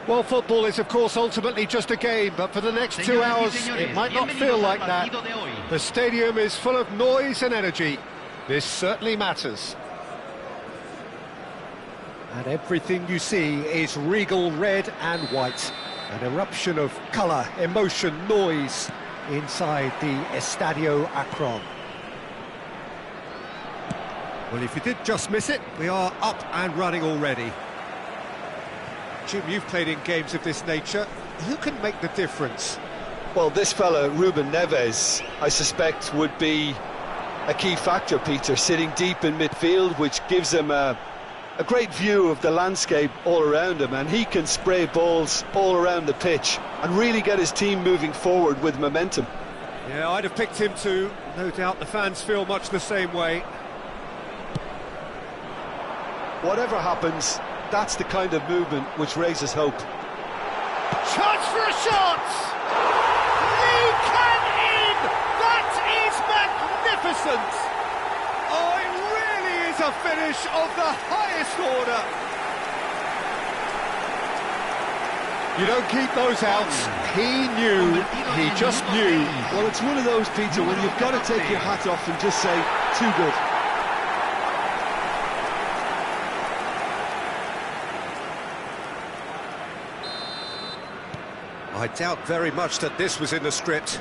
Well, football is, of course, ultimately just a game, but for the next 2 hours, it might not feel like that. The stadium is full of noise and energy. This certainly matters. And everything you see is regal red and white. An eruption of colour, emotion, noise inside the Estadio Akron. Well, if you did just miss it, we are up and running already. Jim, you've played in games of this nature. Who can make the difference? Well, this fella, Ruben Neves, I suspect would be a key factor, Peter, sitting deep in midfield, which gives him a great view of the landscape all around him, and he can spray balls all around the pitch and really get his team moving forward with momentum. Yeah, I'd have picked him too. No doubt the fans feel much the same way. Whatever happens, that's the kind of movement which raises hope. Chance for a shot! Lee can in! That is magnificent! Oh, it really is a finish of the highest order. You don't keep those outs. He knew, he just knew. Well, it's one of those, Peter, when you've got to take your hat off and just say, too good. I doubt very much that this was in the script.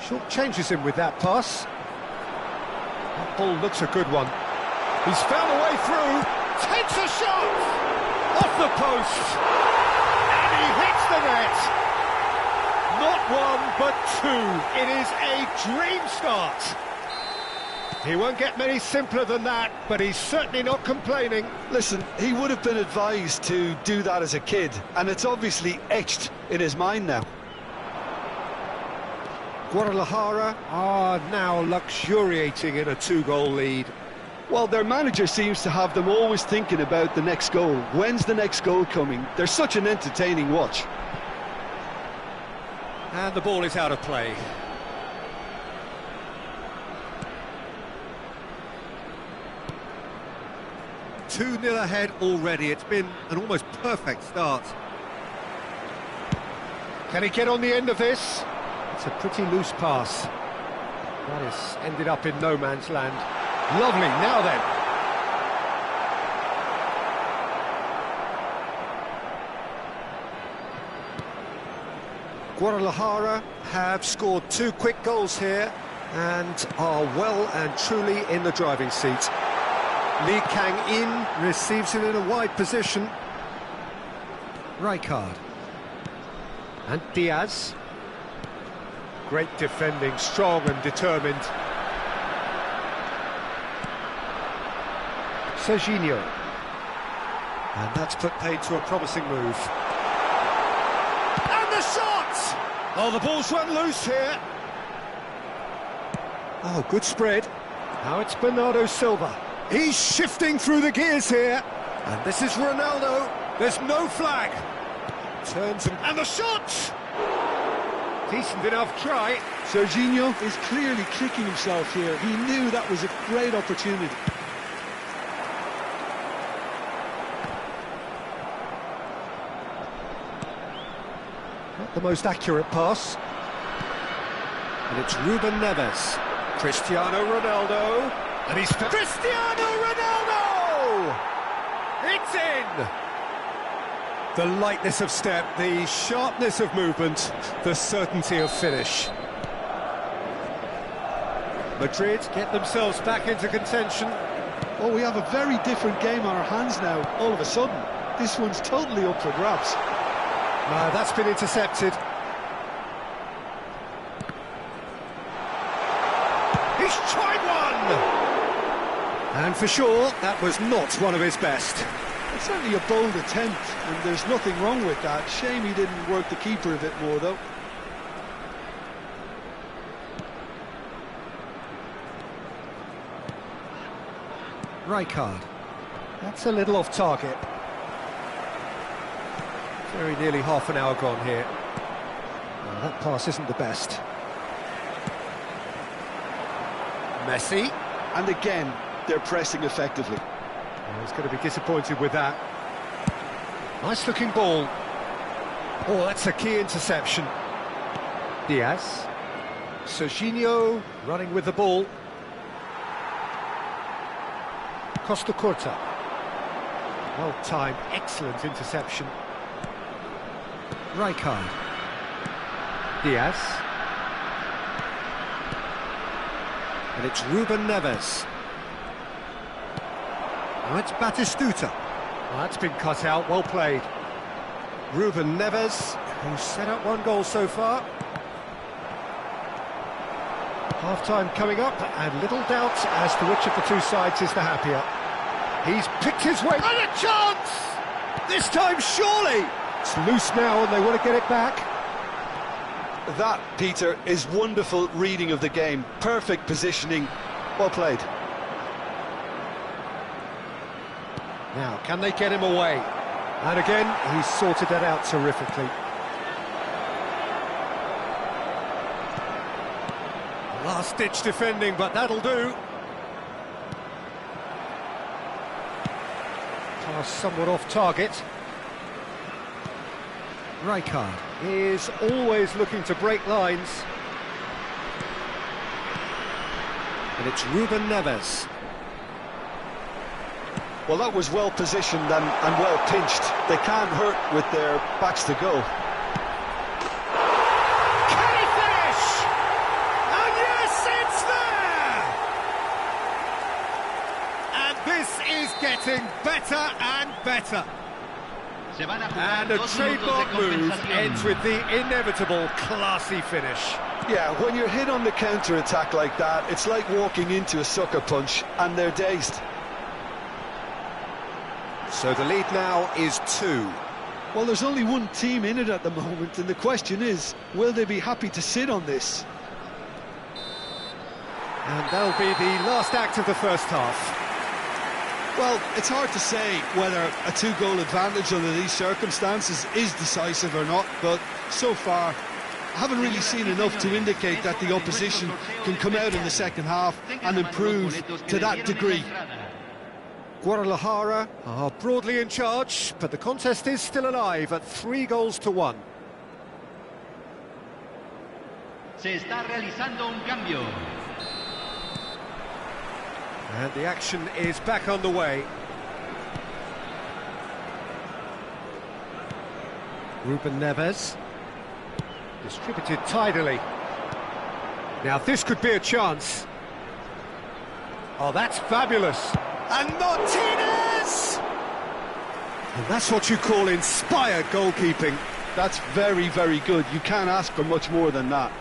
Short changes him with that pass. That ball looks a good one. He's found a way through. Takes a shot! Off the post! And he hits the net! Not one, but two. It is a dream start. He won't get many simpler than that, but he's certainly not complaining. Listen, he would have been advised to do that as a kid, and it's obviously etched in his mind now. Guadalajara are now luxuriating in a 2-goal lead. Well, their manager seems to have them always thinking about the next goal. When's the next goal coming? They're such an entertaining watch. And the ball is out of play. Two-nil ahead already. It's been an almost perfect start. Can he get on the end of this? It's a pretty loose pass. That has ended up in no man's land. Lovely, now then. Guadalajara have scored 2 quick goals here and are well and truly in the driving seat. Lee Kang-in receives it in a wide position. Rijkaard. And Diaz. Great defending, strong and determined. Serginho. And that's put paid to a promising move. And the shot! Oh, the ball's run loose here. Oh, good spread. Now it's Bernardo Silva. He's shifting through the gears here. And this is Ronaldo. There's no flag. Turns and the shot! Decent enough try. Serginho is clearly kicking himself here. He knew that was a great opportunity. Not the most accurate pass. And it's Ruben Neves. Cristiano Ronaldo. And he's... Cristiano Ronaldo! It's in! The lightness of step, the sharpness of movement, the certainty of finish. Madrid get themselves back into contention. Well, we have a very different game on our hands now, all of a sudden. This one's totally up for grabs. No, that's been intercepted. He's tried one! And for sure, that was not one of his best. It's certainly a bold attempt, and there's nothing wrong with that. Shame he didn't work the keeper a bit more, though. Rijkaard. That's a little off target. Very nearly half an hour gone here. Well, that pass isn't the best. Messi. And again, they're pressing effectively. Oh, he's going to be disappointed with that. Nice looking ball. Oh, that's a key interception. Diaz. Serginho running with the ball. Costa Curta. Well timed, excellent interception. Rijkaard. Diaz. And it's Ruben Neves. Now it's Batistuta. Well, that's been cut out, well played. Ruben Neves, who's set up one goal so far. Half-time coming up, and little doubt as to which of the two sides is the happier. He's picked his way, and a chance! This time, surely! It's loose now, and they want to get it back. That, Peter, is wonderful reading of the game. Perfect positioning. Well played. Now, can they get him away? And again, he's sorted that out terrifically. Last-ditch defending, but that'll do. Pass somewhat off target. Rijkaard is always looking to break lines. And it's Ruben Neves. Well, that was well positioned and well pinched. They can't hurt with their backs to goal. Can he finish? And yes, it's there! And this is getting better and better. And a trademark move ends with the inevitable classy finish. Yeah, when you're hit on the counter-attack like that, it's like walking into a sucker punch and they're dazed. So the lead now is 2. Well, there's only one team in it at the moment, and the question is, will they be happy to sit on this? And that'll be the last act of the first half. Well, it's hard to say whether a 2-goal advantage under these circumstances is decisive or not, but so far I haven't really seen enough to indicate that the opposition can come out in the second half and improve to that degree. Guadalajara are broadly in charge, but the contest is still alive at 3-1. Se está realizando un cambio. And the action is back underway. Ruben Neves. Distributed tidily. Now this could be a chance. Oh, that's fabulous. And Martinez! And that's what you call inspired goalkeeping. That's very, very good. You can't ask for much more than that.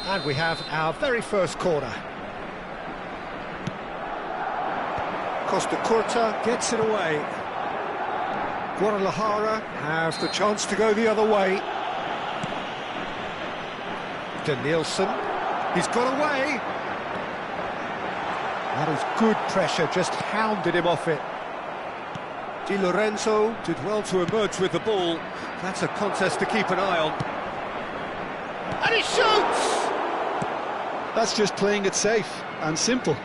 And we have our very first corner. Costa Curta gets it away. Guadalajara have the chance to go the other way. Danielson, he's got away. That is good pressure, just hounded him off it. Di Lorenzo did well to emerge with the ball. That's a contest to keep an eye on. And he shoots! That's just playing it safe and simple.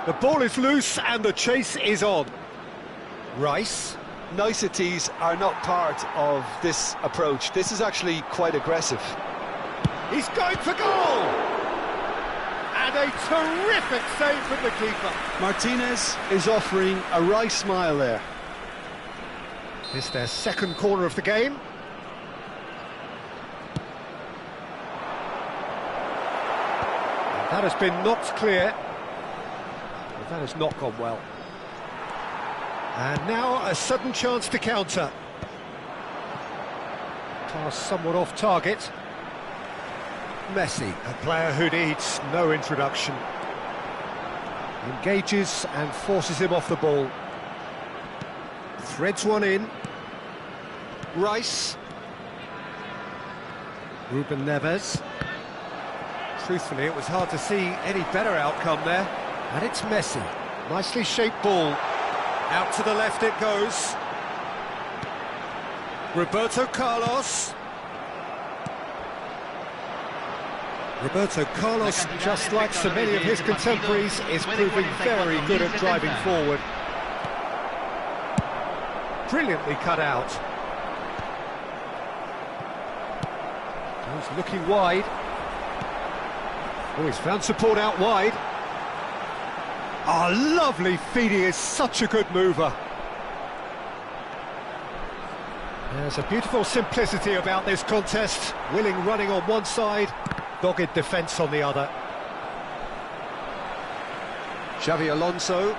The ball is loose and the chase is on. Rice. Niceties are not part of this approach. This is actually quite aggressive. He's going for goal! And a terrific save from the keeper. Martinez is offering a wry smile there. This is their second corner of the game. That has been knocked clear. But that has not gone well. And now a sudden chance to counter. Pass somewhat off target. Messi, a player who needs no introduction. Engages and forces him off the ball. Threads one in. Rice. Ruben Neves. Truthfully, it was hard to see any better outcome there. And it's Messi. Nicely shaped ball. Out to the left it goes. Roberto Carlos. Roberto Carlos, just like so many of his contemporaries, is proving very good at driving forward. Brilliantly cut out. He's looking wide. Oh, he's found support out wide. Oh, lovely feed. He is such a good mover. There's a beautiful simplicity about this contest. Willing running on one side, dogged defence on the other. Xavi Alonso.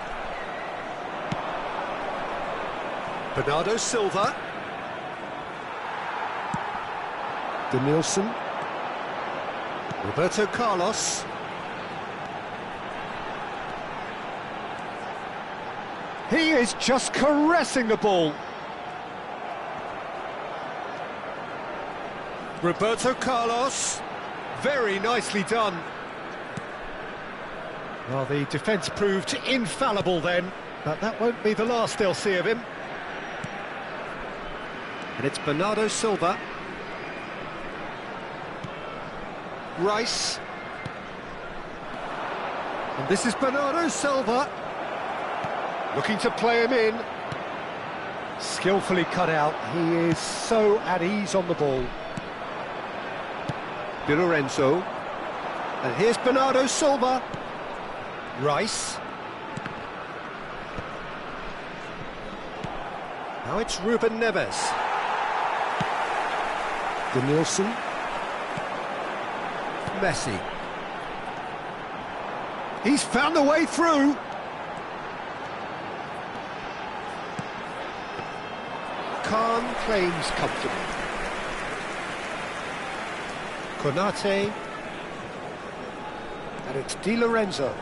Bernardo Silva. Denilson. Roberto Carlos. He is just caressing the ball. Roberto Carlos. Very nicely done. Well, the defence proved infallible then, but that won't be the last they'll see of him. And it's Bernardo Silva. Rice. And this is Bernardo Silva. Looking to play him in. Skillfully cut out. He is so at ease on the ball. Di Lorenzo. And here's Bernardo Silva. Rice. Now it's Ruben Neves. Denilson. Messi. He's found a way through. Khan claims comfortable. Konate. And it's Di Lorenzo.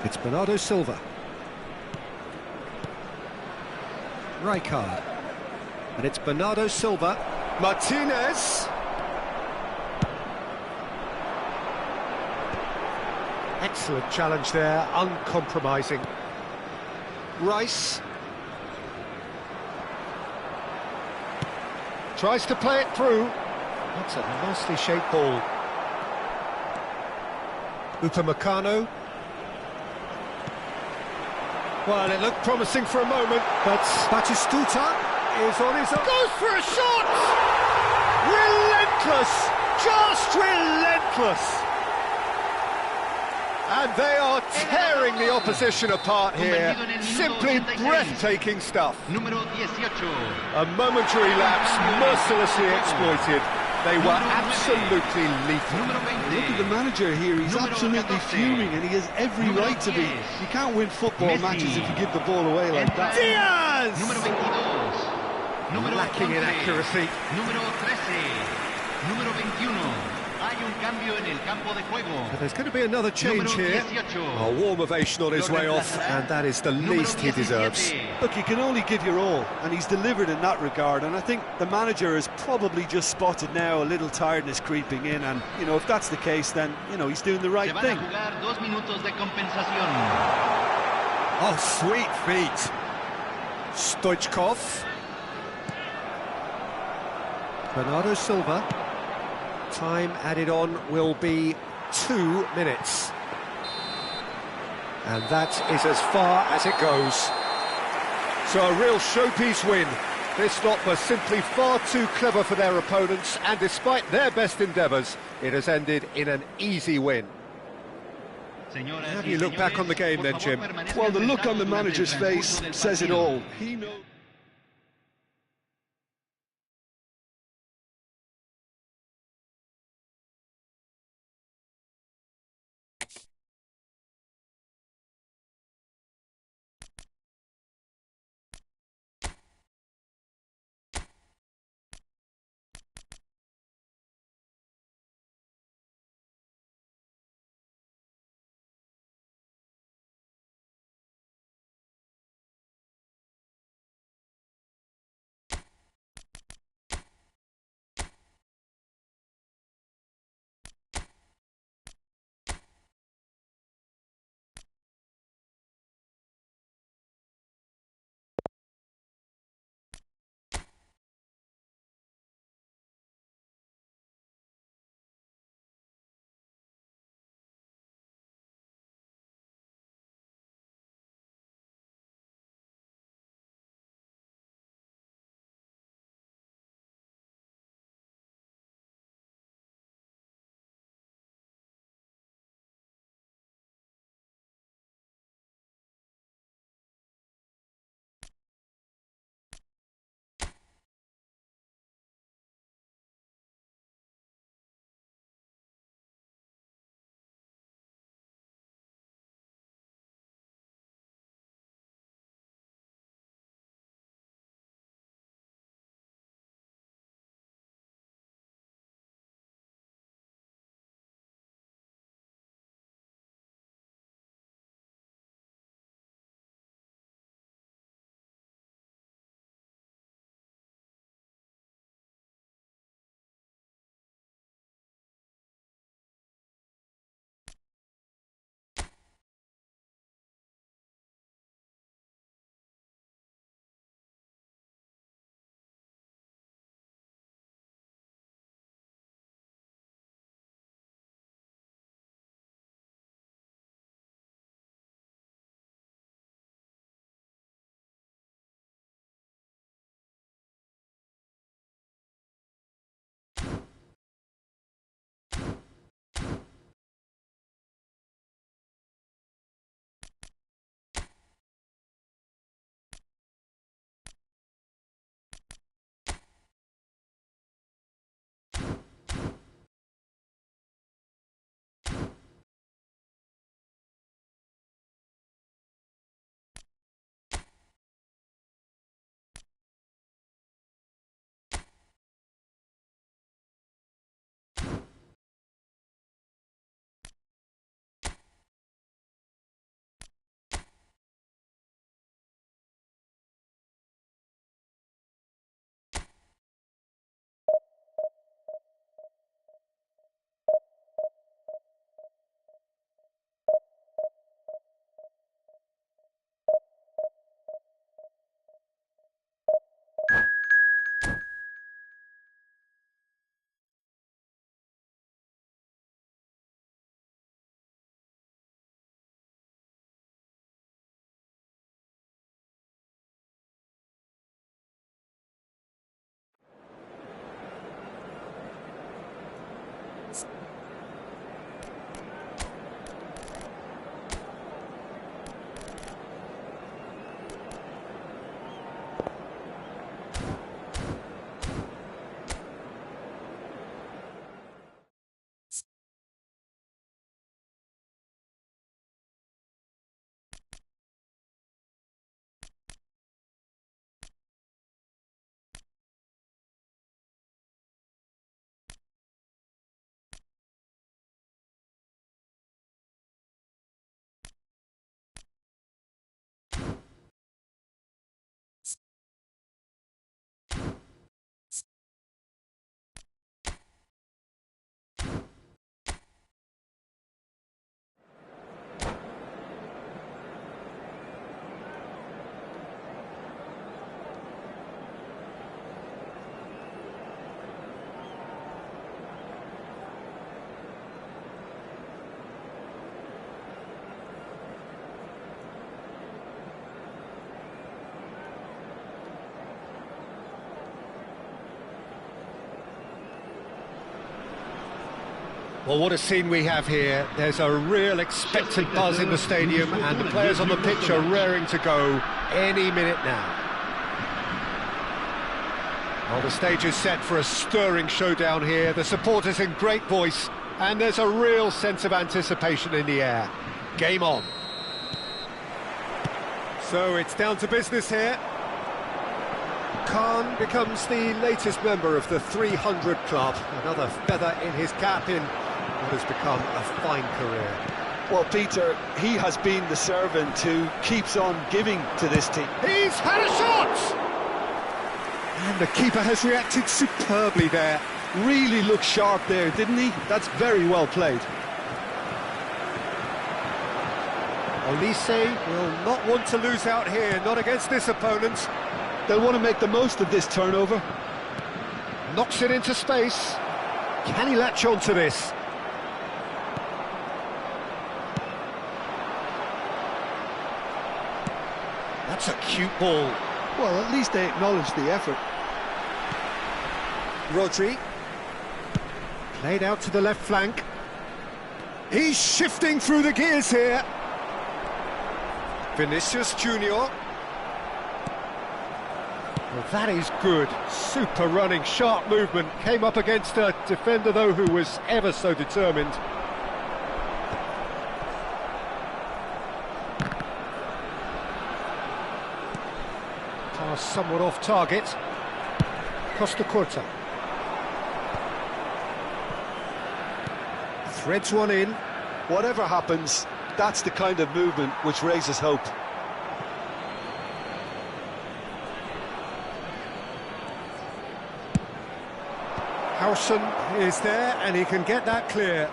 It's Bernardo Silva. Rijkaard. And it's Bernardo Silva. Martinez. Excellent challenge there, uncompromising. Rice. Tries to play it through. That's a nicely shaped ball. Upamecano. Well, it looked promising for a moment, but Batistuta is on his own. Goes for a shot! Relentless! Just relentless! And they are tearing the opposition apart here. Simply breathtaking stuff. A momentary lapse, mercilessly exploited. They were absolutely lethal. Look at the manager here, he's absolutely fuming and he has every right to be. You can't win football matches if you give the ball away like that. Diaz! Lacking in accuracy. So there's going to be another change here. A warm ovation on his way off, and that is the least he deserves. Look, you can only give your all, and he's delivered in that regard, and I think the manager has probably just spotted now a little tiredness creeping in, and, you know, if that's the case, then, you know, he's doing the right thing. Oh, sweet feet. Stoichkov. Bernardo Silva. Time added on will be 2 minutes. And that is as far as it goes. So a real showpiece win. This lot was simply far too clever for their opponents, and despite their best endeavours, it has ended in an easy win. How do you look back on the game then, Jim? Well, the look on the manager's face says it all. He knows. Well, what a scene we have here. There's a real expectant buzz in the stadium, and the players on the pitch are raring to go any minute now. Well, the stage is set for a stirring showdown here. The supporters in great voice, and there's a real sense of anticipation in the air. Game on. So it's down to business here. Khan becomes the latest member of the 300 club. Another feather in his cap in what has become a fine career. Well, Peter, he has been the servant who keeps on giving to this team. He's had a shot! And the keeper has reacted superbly there. Really looked sharp there, didn't he? That's very well played. Olise will not want to lose out here, not against this opponent. They'll want to make the most of this turnover. Knocks it into space. Can he latch on to this? That's a cute ball. Well, at least they acknowledge the effort. Rodri. Played out to the left flank. He's shifting through the gears here. Vinicius Junior. Well, that is good. Super running, sharp movement. Came up against a defender, though, who was ever so determined. Pass somewhat off target. Costa Curta. Threads one in. Whatever happens, that's the kind of movement which raises hope. Howson is there, and he can get that clear.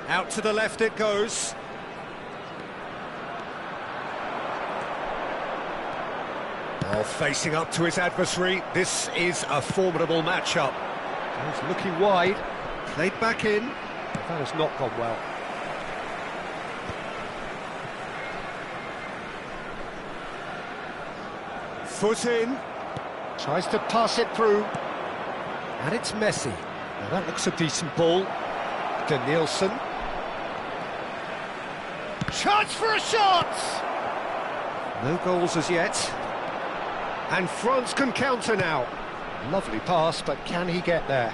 Out to the left it goes. Oh, facing up to his adversary. This is a formidable matchup. He's looking wide. Played back in. That has not gone well. Foot in. Tries to pass it through. And it's Messi. Now that looks a decent ball. Danielson. Chance for a shot! No goals as yet. And France can counter now. Lovely pass, but can he get there?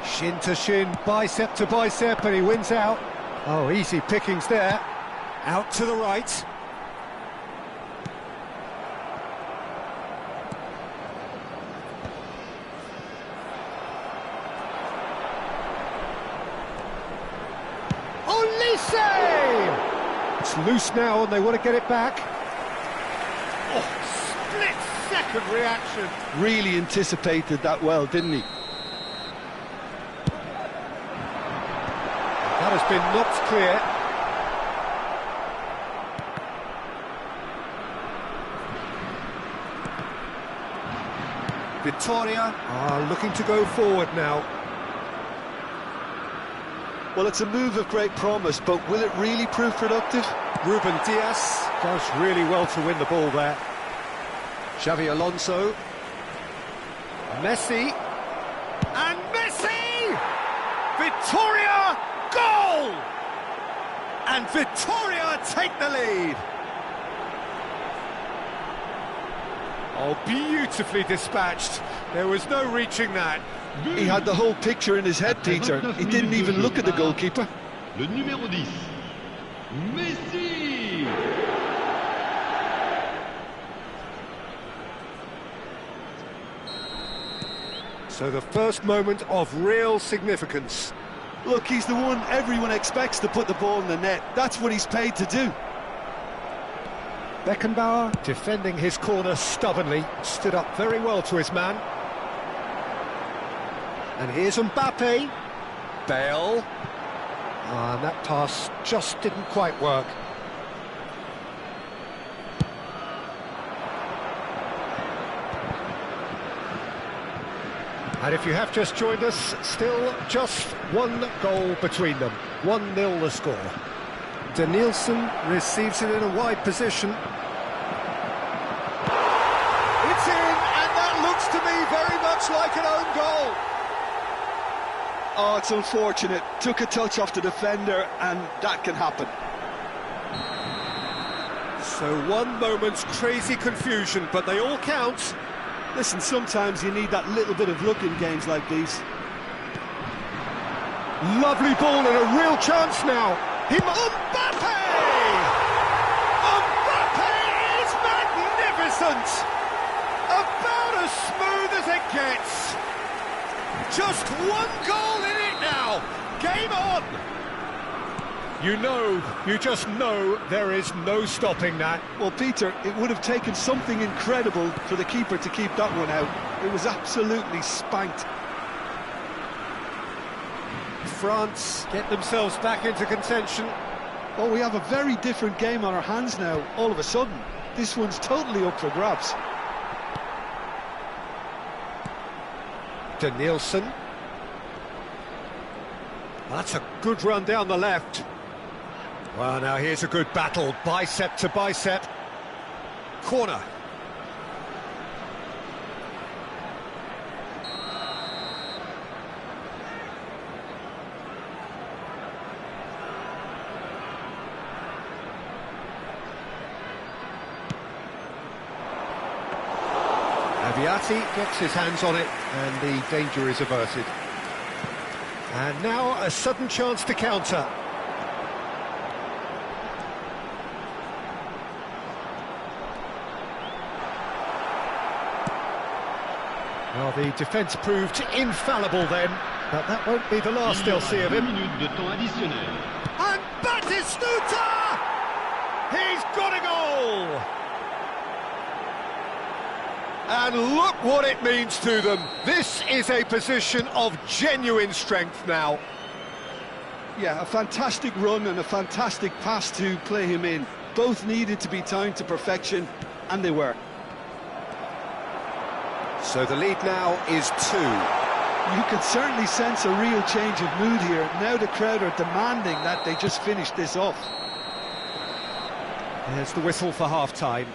Shin to shin, bicep to bicep, and he wins out. Oh, easy pickings there. Out to the right. Olise! It's loose now and they want to get it back. Oh, split-second reaction. Really anticipated that well, didn't he? That has been knocked clear. Vittoria are looking to go forward now. Well, it's a move of great promise, but will it really prove productive? Ruben Diaz does really well to win the ball there. Xavi Alonso. Messi. And Messi! Vittoria, goal! And Vittoria take the lead. Oh, beautifully dispatched. There was no reaching that. He had the whole picture in his head, Peter. He didn't even look at the goalkeeper. Le numéro 10, Messi! So the first moment of real significance. Look, he's the one everyone expects to put the ball in the net. That's what he's paid to do. Beckenbauer, defending his corner stubbornly, stood up very well to his man. And here's Mbappe. Bale. And that pass just didn't quite work. And if you have just joined us, still just one goal between them. 1-0 the score. Danielson receives it in a wide position. It's in, and that looks to me very much like an own goal. Oh, it's unfortunate. Took a touch off the defender, and that can happen. So one moment's crazy confusion, but they all count. Listen, sometimes you need that little bit of luck in games like these. Lovely ball and a real chance now. Mbappe! Mbappe is magnificent! About as smooth as it gets. Just one goal in it now. Game on! You just know there is no stopping that. Well, Peter, it would have taken something incredible for the keeper to keep that one out. It was absolutely spanked. France get themselves back into contention. Well, we have a very different game on our hands now, all of a sudden. This one's totally up for grabs. De Nielsen. That's a good run down the left. Well, now here's a good battle, bicep to bicep. Corner. Aviati gets his hands on it, and the danger is averted. And now a sudden chance to counter. Well, the defence proved infallible then, but that won't be the last they'll see of him. And Batistuta! He's got a goal! And look what it means to them. This is a position of genuine strength now. Yeah, a fantastic run and a fantastic pass to play him in. Both needed to be timed to perfection, and they were. So the lead now is 2. You can certainly sense a real change of mood here. Now the crowd are demanding that they just finish this off. There's the whistle for half-time.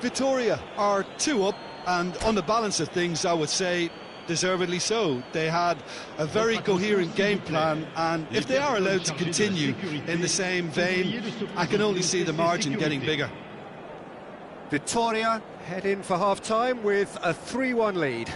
Victoria are 2 up, and on the balance of things, I would say deservedly so. They had a very coherent game plan, and if they are allowed to continue in the same vein, I can only see the margin getting bigger. Victoria head in for half-time with a 3-1 lead.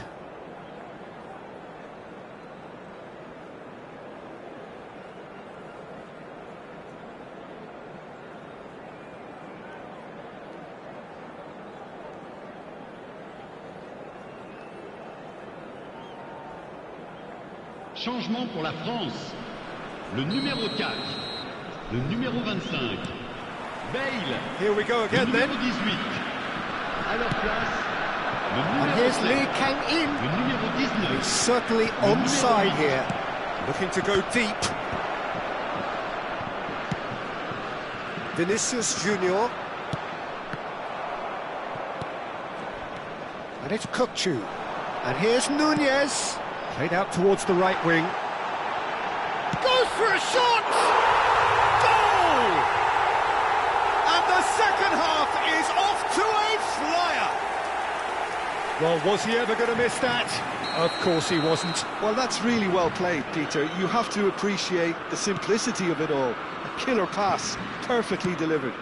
Changement pour la France. Le numéro 4, le numéro 25, Bale. Here we go again then. Le numéro 18. À leur place, le And numéro here's 7, Lee Kang-in. le numéro 19. He's certainly onside here. Looking to go deep. Vinicius Junior. And it's Kukçu. And here's Nunez. Played out towards the right wing. Goes for a shot! Goal! And the second half is off to a flyer. Well, was he ever going to miss that? Of course he wasn't. Well, that's really well played, Peter. You have to appreciate the simplicity of it all. A killer pass, perfectly delivered.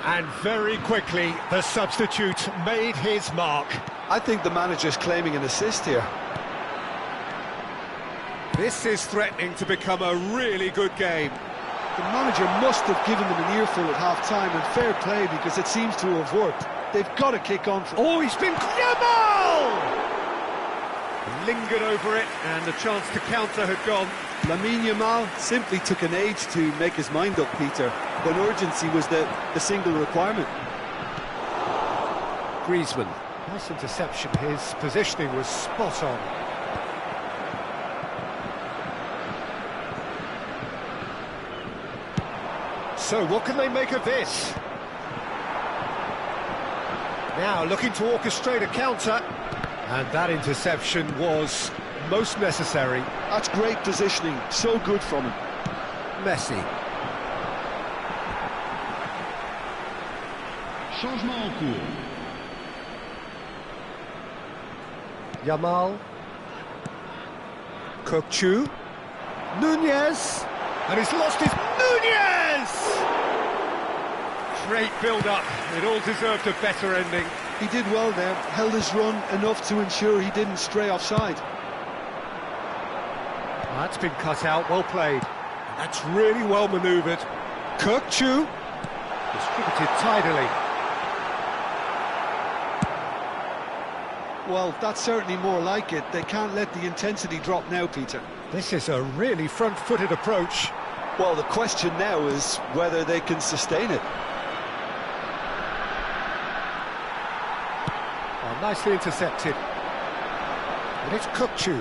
And very quickly, the substitute made his mark. I think the manager's claiming an assist here. This is threatening to become a really good game. The manager must have given them an earful at half-time, and fair play, because it seems to have worked. They've got to kick on. Oh, he's been... Yamal! Lingered over it, and the chance to counter had gone. Lamine Yamal simply took an age to make his mind up, Peter, when urgency was the single requirement. Griezmann. Nice interception. His positioning was spot on. So, what can they make of this? Now, looking to orchestrate a counter. And that interception was most necessary. That's great positioning. So good from him. Messi. Changement en cours. Yamal. Cookchu. Nunez. And he's lost his... Nunez! Great build-up. It all deserved a better ending. He did well there, held his run enough to ensure he didn't stray offside. That's been cut out, well played. That's really well manoeuvred. Cookchu. Distributed tidily. Well, that's certainly more like it. They can't let the intensity drop now, Peter. This is a really front-footed approach. Well, the question now is whether they can sustain it. Oh, nicely intercepted. And it's Cookchu.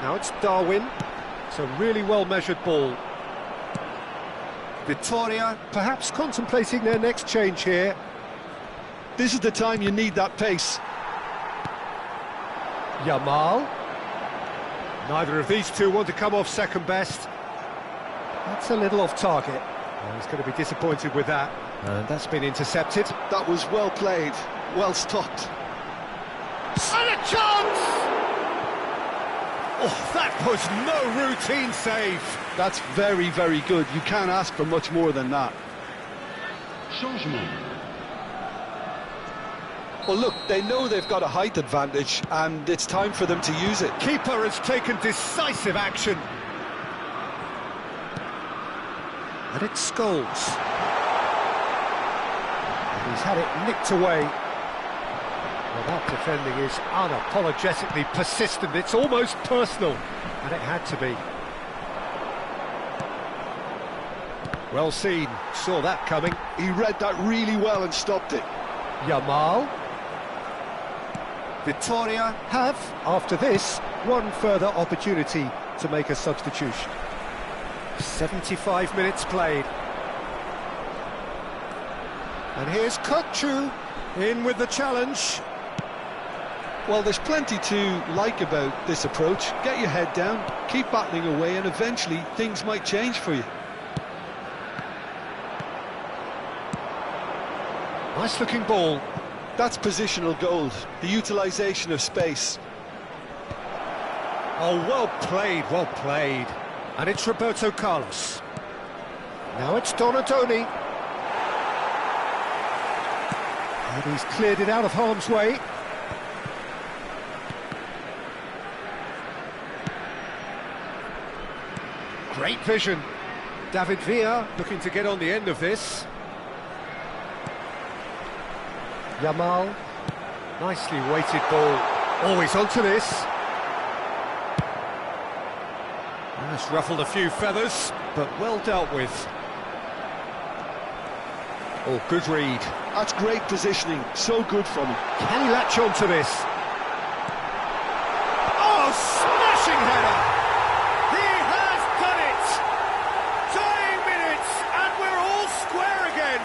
Now it's Darwin. It's a really well-measured ball. Vittoria perhaps contemplating their next change here. This is the time you need that pace. Yamal. Neither of these two want to come off second best. That's a little off target. Oh, he's going to be disappointed with that. And that's been intercepted. That was well played, well stopped. And a chance! Oh, that was no routine save. That's very, very good. You can't ask for much more than that. Changement. Well, look, they know they've got a height advantage, and it's time for them to use it. Keeper has taken decisive action. And it's Scholes. And he's had it nicked away. Well, that defending is unapologetically persistent. It's almost personal, and it had to be. Well seen, saw that coming. He read that really well and stopped it. Yamal. Vittoria have, after this, one further opportunity to make a substitution. 75 minutes played. And here's Cookchu in with the challenge. Well, there's plenty to like about this approach. Get your head down, keep battling away, and eventually things might change for you. Nice looking ball. That's positional gold, the utilisation of space. Oh, well played, well played. And it's Roberto Carlos. Now it's Donadoni. And he's cleared it out of harm's way. Great vision. David Villa looking to get on the end of this. Yamal, nicely weighted ball. Always onto this. That's ruffled a few feathers, but well dealt with. Oh, good read. That's great positioning, so good from him. Can he latch onto this? Oh, smashing header! He has done it! Dying minutes, and we're all square again!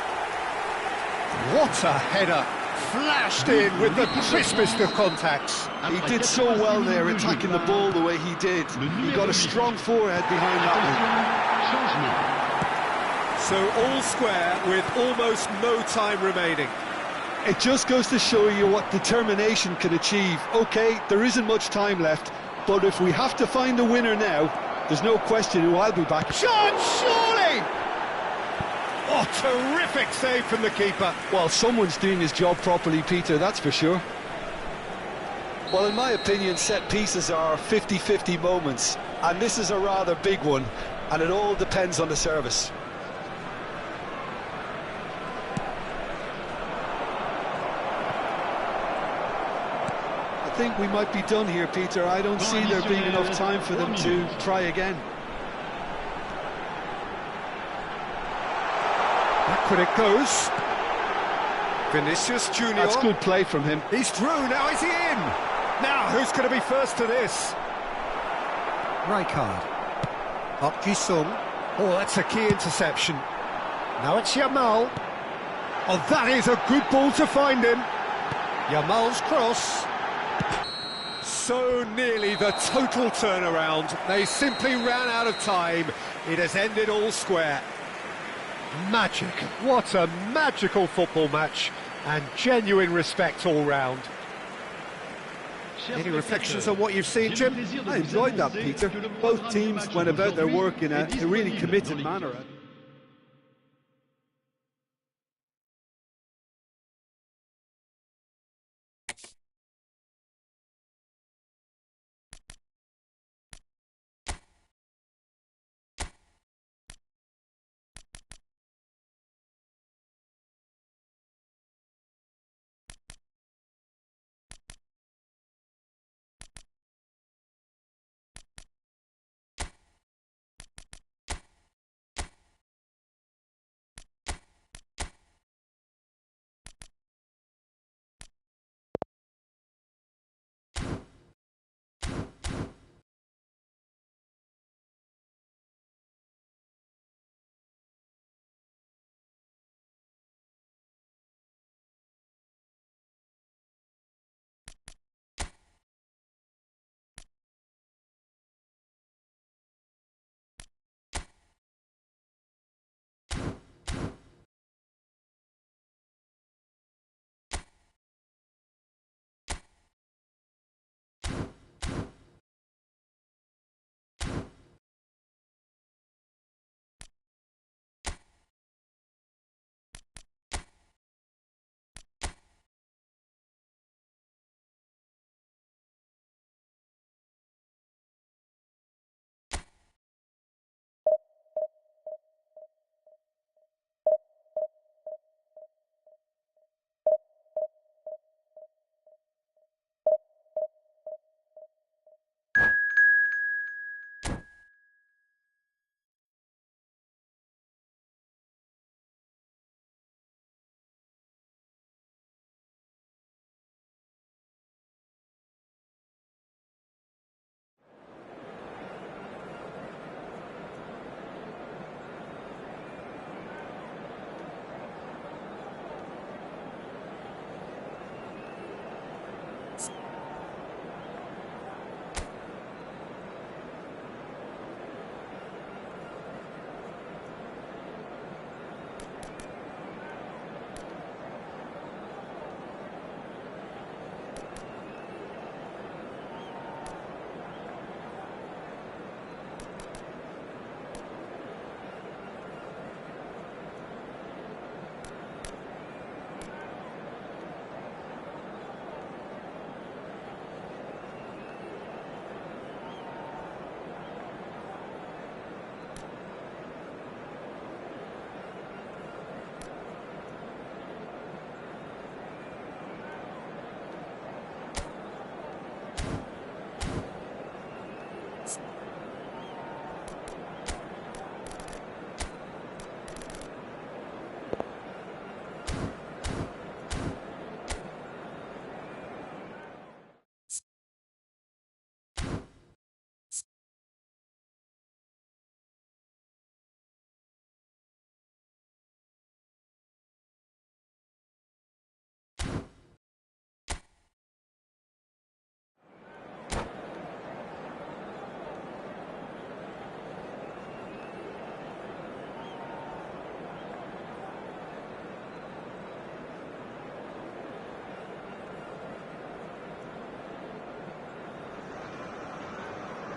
What a header! Flashed in with the crispest of contacts. He did so well there, attacking the ball the way he did. He got a strong forehead behind that one. So all square with almost no time remaining. It just goes to show you what determination can achieve. OK, there isn't much time left, but if we have to find a winner now, there's no question who I'll be back. Chance, surely! Oh, terrific save from the keeper. Well, someone's doing his job properly, Peter, that's for sure. Well, in my opinion, set pieces are 50-50 moments, and this is a rather big one, and it all depends on the service. I think we might be done here, Peter. I don't see there being enough time for them to try again. Backward it goes. Vinicius Junior. That's good play from him. He's through, now is he in? Now, who's going to be first to this? Rijkaard. Park Ji-sung. Oh, that's a key interception. Now it's Yamal. Oh, that is a good ball to find him. Yamal's cross. So nearly the total turnaround. They simply ran out of time. It has ended all square. Magic. What a magical football match. And genuine respect all round. Any reflections on what you've seen, Jim? I enjoyed that, Peter. Both teams went about their work in a really committed manner.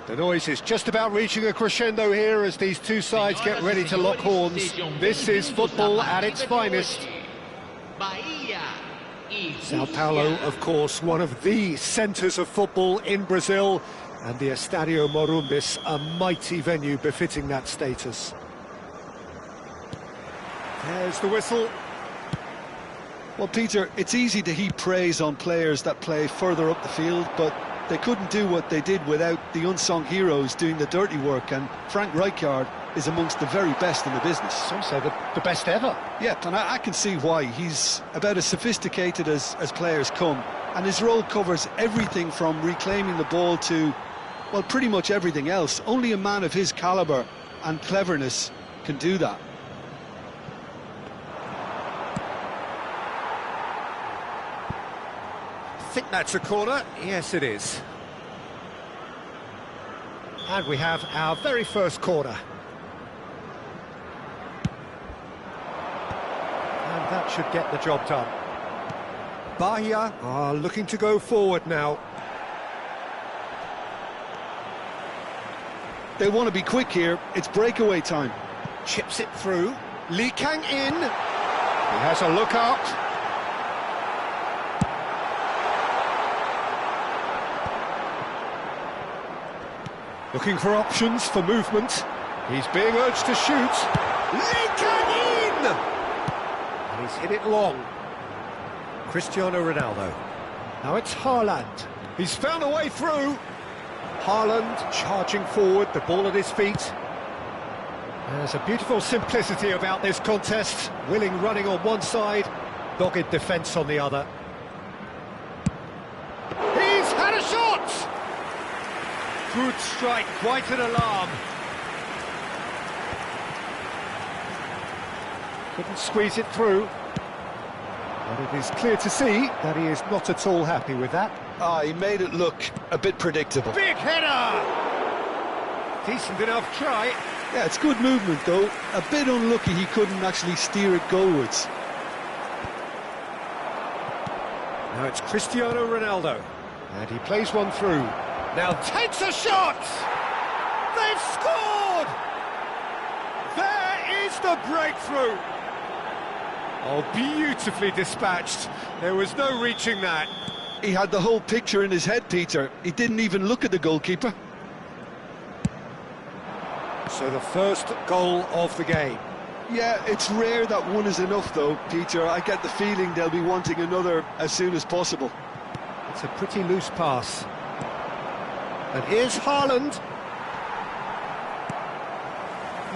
The noise is just about reaching a crescendo here as these two sides get ready to lock horns. This is football at its finest. Sao Paulo, of course, one of the centres of football in Brazil, and the Estadio Morumbis, a mighty venue befitting that status. There's the whistle. Well, Peter, it's easy to heap praise on players that play further up the field, but they couldn't do what they did without the unsung heroes doing the dirty work, and Frank Rijkaard is amongst the very best in the business. Some say the best ever. Yeah, and I can see why. He's about as sophisticated as players come, and his role covers everything from reclaiming the ball to, well, pretty much everything else. Only a man of his calibre and cleverness can do that. I think that's a corner. Yes, it is. And we have our very first corner. And that should get the job done. Bahia are looking to go forward now. They want to be quick here. It's breakaway time. Chips it through. Lee Kang in. He has a look up. Looking for options for movement. He's being urged to shoot. Lee Kang in! And he's hit it long. Cristiano Ronaldo. Now it's Haaland. He's found a way through. Haaland charging forward, the ball at his feet. There's a beautiful simplicity about this contest. Willing running on one side, dogged defence on the other. He's had a shot! Good strike, quite an alarm. Couldn't squeeze it through. But it is clear to see that he is not at all happy with that. He made it look a bit predictable. Big header! Decent enough try. Yeah, it's good movement though. A bit unlucky he couldn't actually steer it goalwards. Now it's Cristiano Ronaldo. And he plays one through. Now takes a shot! They've scored! There is the breakthrough! Oh, beautifully dispatched. There was no reaching that. He had the whole picture in his head, Peter. He didn't even look at the goalkeeper. So the first goal of the game. Yeah, it's rare that one is enough though, Peter. I get the feeling they'll be wanting another as soon as possible. It's a pretty loose pass. And here's Haaland.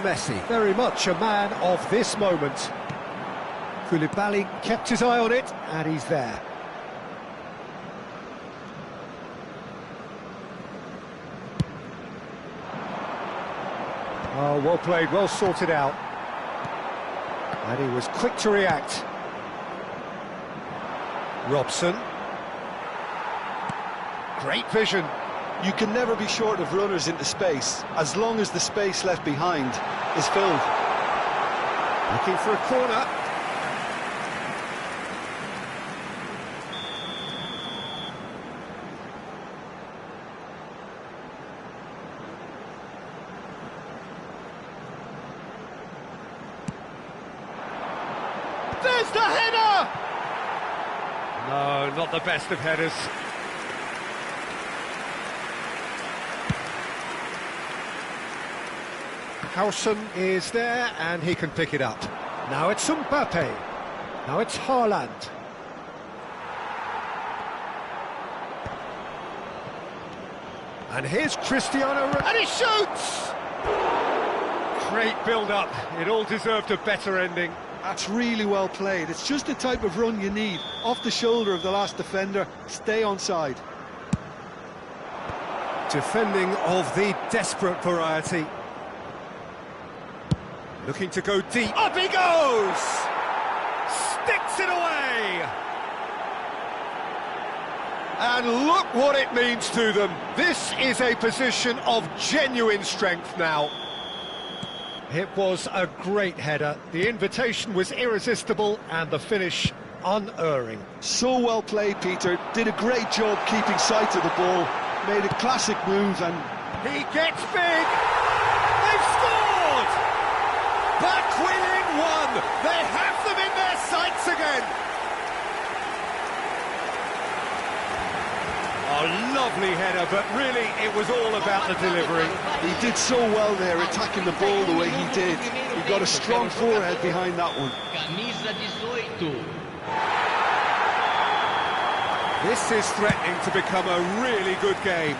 Messi, very much a man of this moment. Koulibaly kept his eye on it, and he's there. Oh, well played, well sorted out. And he was quick to react. Robson. Great vision. You can never be short of runners into space, as long as the space left behind is filled. Looking for a corner. There's the header! No, not the best of headers. Howson is there, and he can pick it up. Now it's Mbappe. Now it's Haaland. And here's Cristiano Ronaldo. And he shoots! Great build-up. It all deserved a better ending. That's really well played. It's just the type of run you need. Off the shoulder of the last defender, stay onside. Defending of the desperate variety. Looking to go deep. Up he goes! Sticks it away! And look what it means to them. This is a position of genuine strength now. It was a great header. The invitation was irresistible and the finish unerring. So well played, Peter. Did a great job keeping sight of the ball. Made a classic move and... He gets big! They've scored! Back within one! They have them in their sights again! A lovely header, but really it was all about the delivery. He did so well there, attacking the ball the way he did. He got a strong forehead behind that one. This is threatening to become a really good game.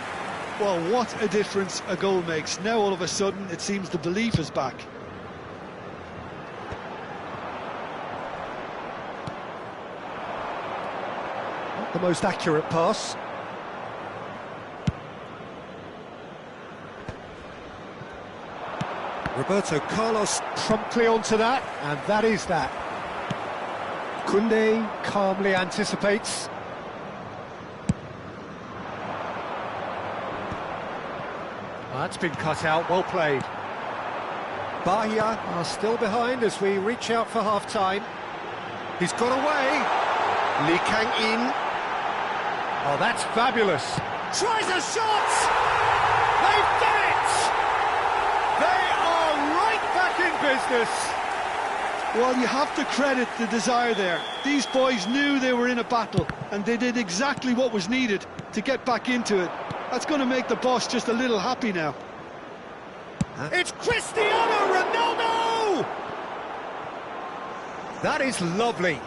Well, what a difference a goal makes. Now all of a sudden it seems the belief is back. Not the most accurate pass. Roberto Carlos promptly onto that, and that is that. Koundé calmly anticipates. That's been cut out, well played. Bahia are still behind as we reach out for half-time. He's got away. Lee Kang in. Oh, that's fabulous. Tries a shot! They've done it! business. Well, you have to credit the desire there. These boys knew they were in a battle, and they did exactly what was needed to get back into it. That's going to make the boss just a little happy now. It's Cristiano Ronaldo! That is lovely.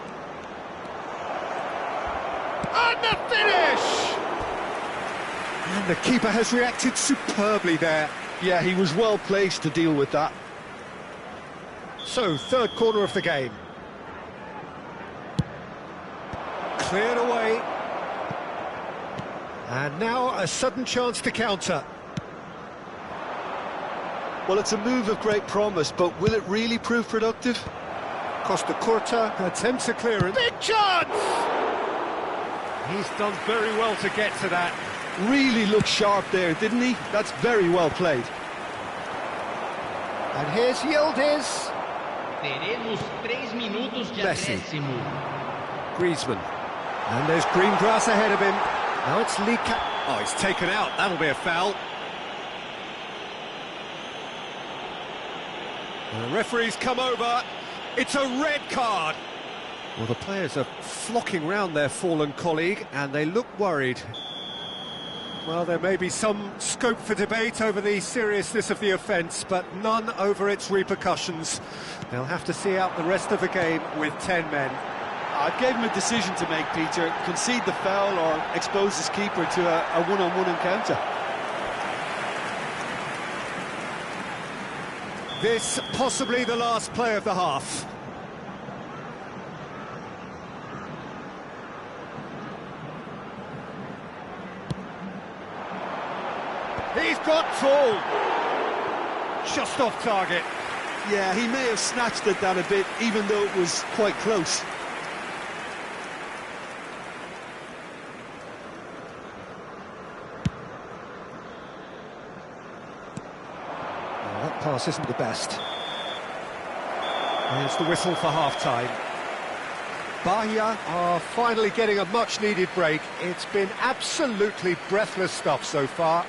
And the finish! And the keeper has reacted superbly there. Yeah, he was well placed to deal with that. So, third corner of the game. Cleared away. And now a sudden chance to counter. Well, it's a move of great promise, but will it really prove productive? Costa Curta attempts a clearance. Big chance! He's done very well to get to that. Really looked sharp there, didn't he? That's very well played. And here's Yildiz. Teremos 3 minutos de acréscimo. Griezmann. And there's green grass ahead of him. Now it's Lika. Oh, he's taken out. That'll be a foul. The referee's come over. It's a red card. Well, the players are flocking round their fallen colleague, and they look worried. Well, there may be some scope for debate over the seriousness of the offence, but none over its repercussions. They'll have to see out the rest of the game with 10 men. I gave him a decision to make, Peter. Concede the foul or expose his keeper to a one-on-one encounter. This possibly the last play of the half. He's got full. Just off target. Yeah, he may have snatched it down a bit, even though it was quite close. That pass isn't the best. There's the whistle for half-time. Bahia are finally getting a much-needed break. It's been absolutely breathless stuff so far.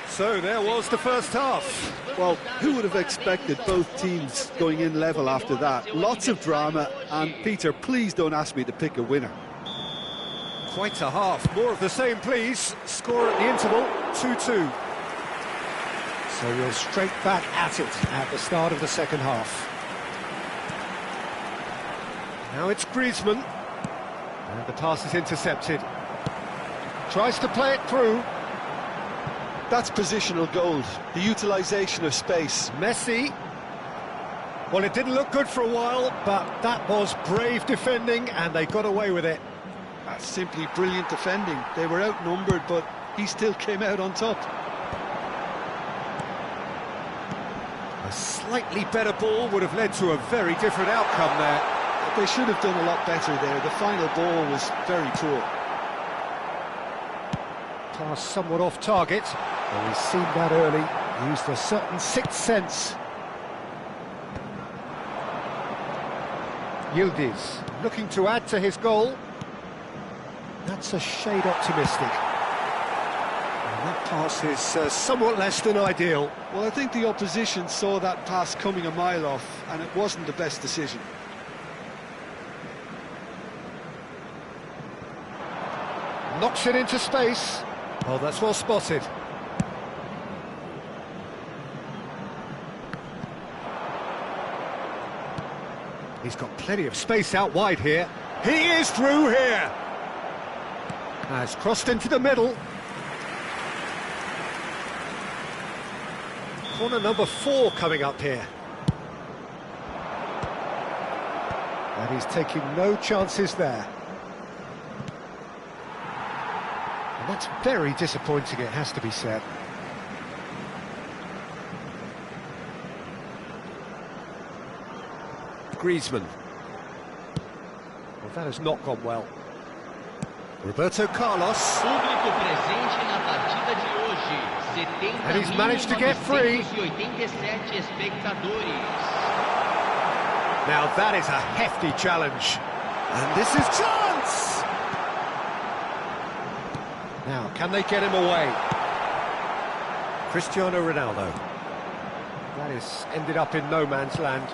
So there was the first half. Well, who would have expected both teams going in level after that? Lots of drama, and Peter, please don't ask me to pick a winner. Quite a half. More of the same, please. Score at the interval, 2-2. So we're straight back at it at the start of the second half. Now it's Griezmann. And the pass is intercepted. Tries to play it through. That's positional gold, the utilisation of space. Messi. Well, it didn't look good for a while, but that was brave defending, and they got away with it. That's simply brilliant defending. They were outnumbered, but he still came out on top. A slightly better ball would have led to a very different outcome there. They should have done a lot better there. The final ball was very poor. Pass somewhat off target. Well, he's seen that early. Used a certain sixth sense. Yildiz looking to add to his goal. That's a shade optimistic. And that pass is somewhat less than ideal. Well, I think the opposition saw that pass coming a mile off, and it wasn't the best decision. Knocks it into space. Oh, that's well spotted. He's got plenty of space out wide here. He is through here. Has crossed into the middle. Corner number 4 coming up here. And he's taking no chances there. And that's very disappointing, it has to be said. Griezmann. Well, that has not gone well. Roberto Carlos. Público presente na partida de hoje. And he's managed to get free. 70.987 espectadores. Now that is a hefty challenge. And this is chance! Now, can they get him away? Cristiano Ronaldo. That This ended up in no man's land.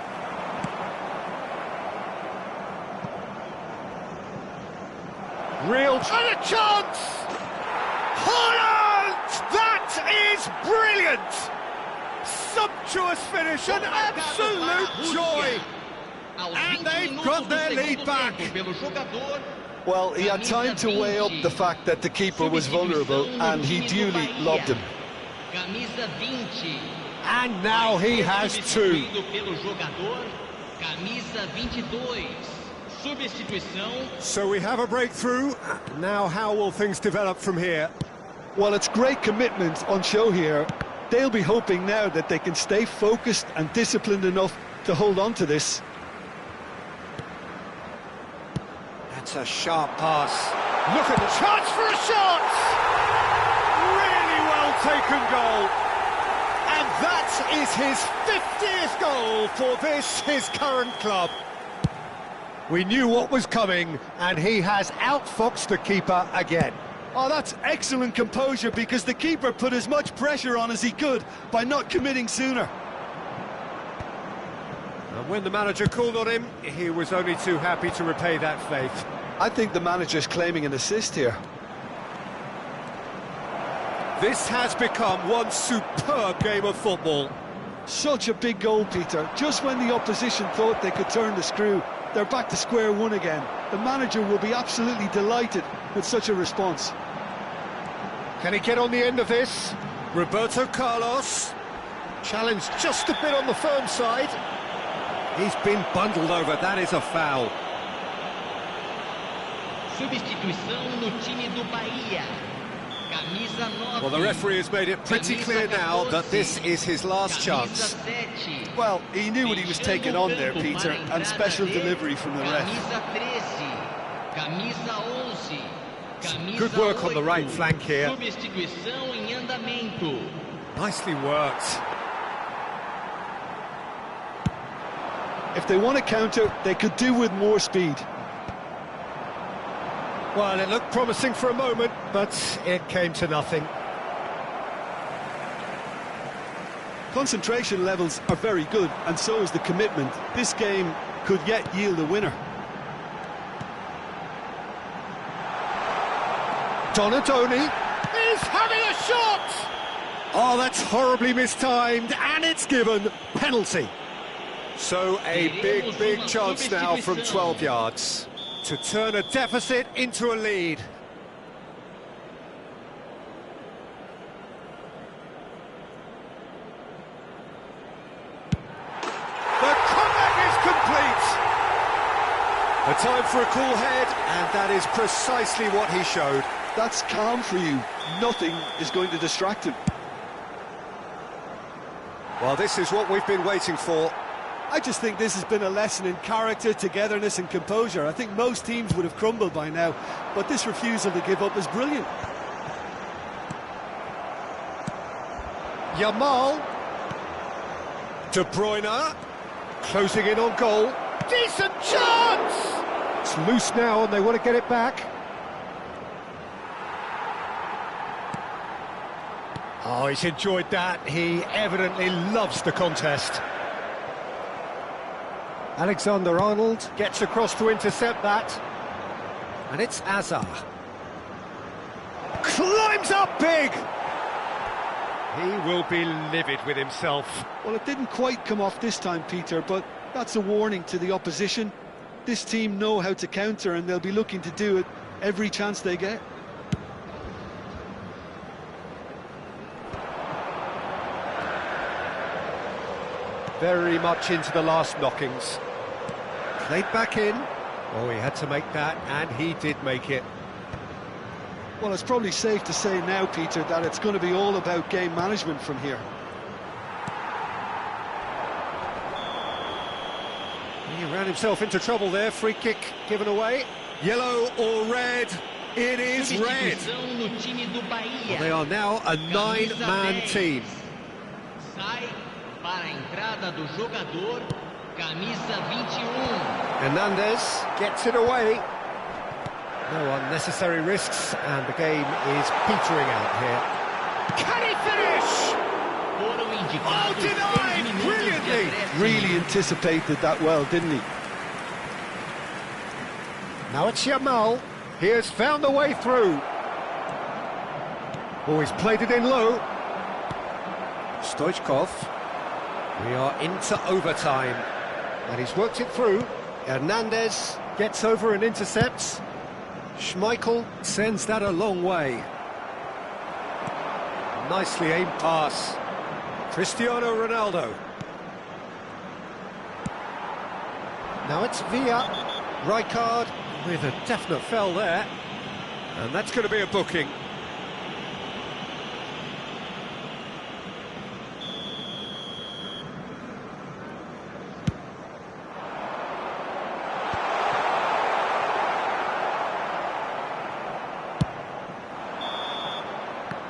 Real and a chance! Holland! That is brilliant! Sumptuous finish, an absolute joy! And they've got their lead back. Well, he had time to weigh up the fact that the keeper was vulnerable, and he duly lobbed him. And now he has two. So we have a breakthrough. Now how will things develop from here? Well, it's great commitment on show here. They'll be hoping now that they can stay focused and disciplined enough to hold on to this. That's a sharp pass. Look at the chance for a shot! Really well taken goal. And that is his 50th goal for this, his current club. We knew what was coming, and he has outfoxed the keeper again. Oh, that's excellent composure, because the keeper put as much pressure on as he could by not committing sooner. And when the manager called on him, he was only too happy to repay that faith. I think the manager's claiming an assist here. This has become one superb game of football. Such a big goal, Peter. Just when the opposition thought they could turn the screw, they're back to square one again. The manager will be absolutely delighted with such a response. Can he get on the end of this? Roberto Carlos. Challenged just a bit on the firm side. He's been bundled over. That is a foul. Substituição no time do Bahia. Camisa 9. Well, the referee has made it pretty clear now that this is his last chance. Well, he knew what he was taking on there, Peter, and special delivery from the ref. Good work on the right flank here. Substituição em andamento. Nicely worked. If they want to counter, they could do with more speed. Well, it looked promising for a moment, but it came to nothing. Concentration levels are very good, and so is the commitment. This game could yet yield a winner. Donadoni is having a shot! Oh, that's horribly mistimed, and it's given. Penalty. So a big chance now from 12 yards to turn a deficit into a lead. The comeback is complete. A time for a cool head, and that is precisely what he showed. That's calm for you. Nothing is going to distract him. Well, this is what we've been waiting for. I just think this has been a lesson in character, togetherness and composure. I think most teams would have crumbled by now, but this refusal to give up is brilliant. Yamal. De Bruyne. Closing in on goal. Decent chance! It's loose now and they want to get it back. Oh, he's enjoyed that. He evidently loves the contest. Alexander-Arnold gets across to intercept that. And it's Azar. Climbs up big! He will be livid with himself. Well, it didn't quite come off this time, Peter, but that's a warning to the opposition. This team know how to counter, and they'll be looking to do it every chance they get. Very much into the last knockings. Played back in. Oh, he had to make that, and he did make it. Well, it's probably safe to say now, Peter, that it's going to be all about game management from here. He ran himself into trouble there. Free kick given away. Yellow or red? It is red. Well, they are now a 9-man team. Para a entrada do jogador, camisa 21. Hernandez gets it away. No unnecessary risks, and the game is petering out here. Can he finish? Foram indicados denied! really anticipated that well, didn't he? Now it's Yamal. He has found a way through. Oh, he's played it in low. Stoichkov. We are into overtime. And he's worked it through. Hernandez gets over and intercepts. Schmeichel sends that a long way. Nicely aimed pass. Cristiano Ronaldo. Now it's Villa. Rijkaard with a definite foul there. And that's going to be a booking.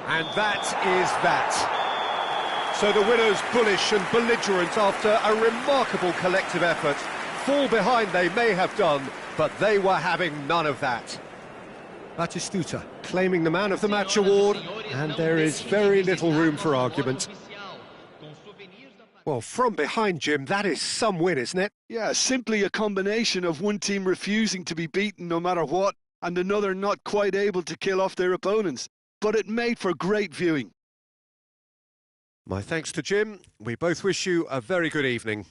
And that is that. So the winners bullish and belligerent after a remarkable collective effort. Fall behind they may have done, but they were having none of that. Batistuta claiming the Man of the Match award, and there is very little room for argument. Well, from behind, Jim, that is some win, isn't it? Yeah, simply a combination of one team refusing to be beaten no matter what, and another not quite able to kill off their opponents. But it made for great viewing. My thanks to Jim. We both wish you a very good evening.